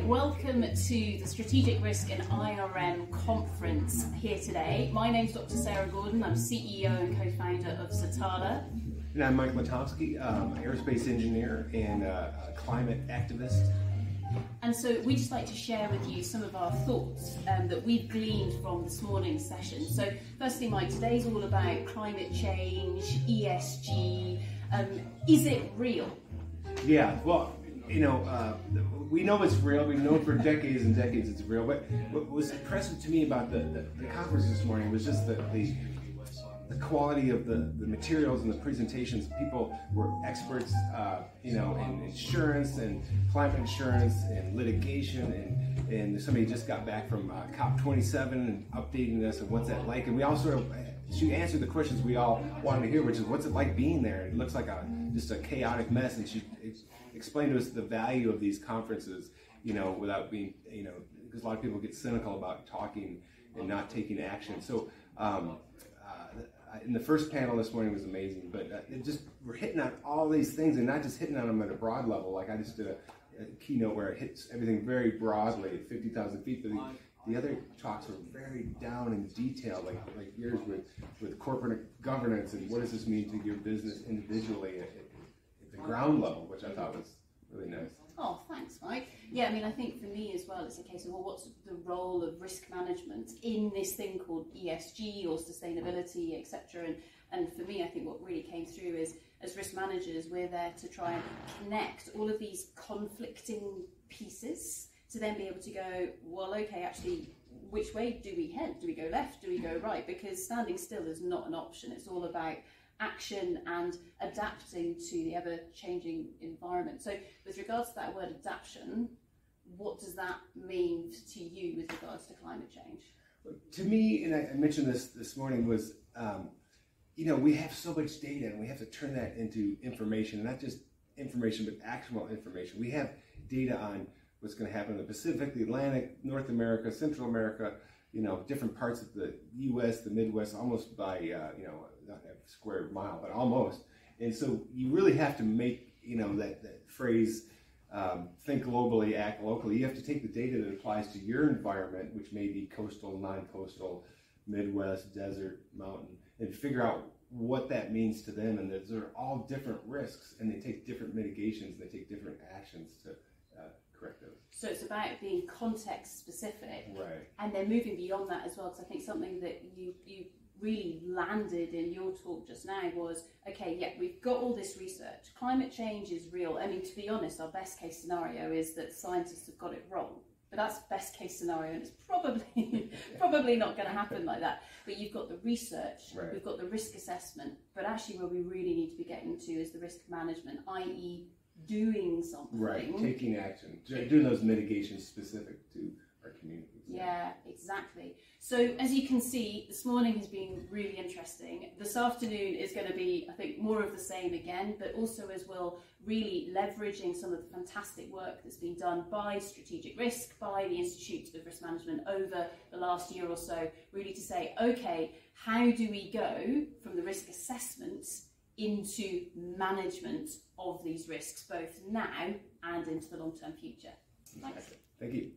welcome to the Strategic Risk and IRM conference here today. My name's Dr. Sarah Gordon. I'm CEO and co-founder of Zatala. And I'm Mike Lutomski, aerospace engineer and climate activist. And so we'd just like to share with you some of our thoughts that we've gleaned from this morning's session. So firstly, Mike, today's all about climate change, ESG. Is it real? Yeah, well, you know, we know it's real. We've known for decades and decades it's real. But what was impressive to me about the conference this morning was just the quality of the materials and the presentations. People were experts, you know, in insurance and climate insurance and litigation, and somebody just got back from COP27 and updating us on what's that like. And we all sort of, she answered the questions we all wanted to hear, which is what's it like being there? It looks like just a chaotic mess, and she explained to us the value of these conferences, you know, without being, you know, because a lot of people get cynical about talking and not taking action. So in the first panel this morning was amazing, but we're hitting on all these things and not just hitting on them at a broad level. Like I just did a keynote where it hits everything very broadly at 50,000 feet, but the other talks were very down in detail, like yours with corporate governance and what does this mean to your business individually at the ground level, which I thought was really nice. Oh, thanks, Mike. Yeah, I mean, I think for me as well, it's a case of, well, what's the role of risk management in this thing called ESG or sustainability, etc. And for me, I think what really came through is, as risk managers, we're there to try and connect all of these conflicting pieces to then be able to go, well, okay, actually, which way do we head? Do we go left? Do we go right? Because standing still is not an option. It's all about action and adapting to the ever-changing environment. So with regards to that word adaptation, what does that mean to you with regards to climate change? To me, and I mentioned this morning, was, you know, we have so much data and we have to turn that into information, not just information, but actionable information. We have data on what's going to happen in the Pacific, the Atlantic, North America, Central America, you know, different parts of the U.S., the Midwest, almost by, you know, not a square mile, but almost. And so you really have to make, you know, that phrase, think globally, act locally. You have to take the data that applies to your environment, which may be coastal, non-coastal, Midwest, desert, mountain, and figure out what that means to them. And those are all different risks, and they take different mitigations, and they take different actions to correct those. So it's about being context specific, right? And then moving beyond that as well, because I think something that you really landed in your talk just now was, okay, yeah, we've got all this research. Climate change is real. I mean, to be honest, our best case scenario is that scientists have got it wrong. But that's best case scenario, and it's probably not going to happen like that. But you've got the research, right. We've got the risk assessment, but actually where we really need to be getting to is the risk management, i.e. doing something. Right, taking action, doing those mitigations specific to our communities. Yeah, exactly. So as you can see, this morning has been really interesting. This afternoon is going to be, I think, more of the same again, but also as well, really leveraging some of the fantastic work that's been done by Strategic Risk, by the Institute of Risk Management over the last year or so, really to say, okay, how do we go from the risk assessment into management of these risks, both now and into the long-term future? Thanks. Thank you.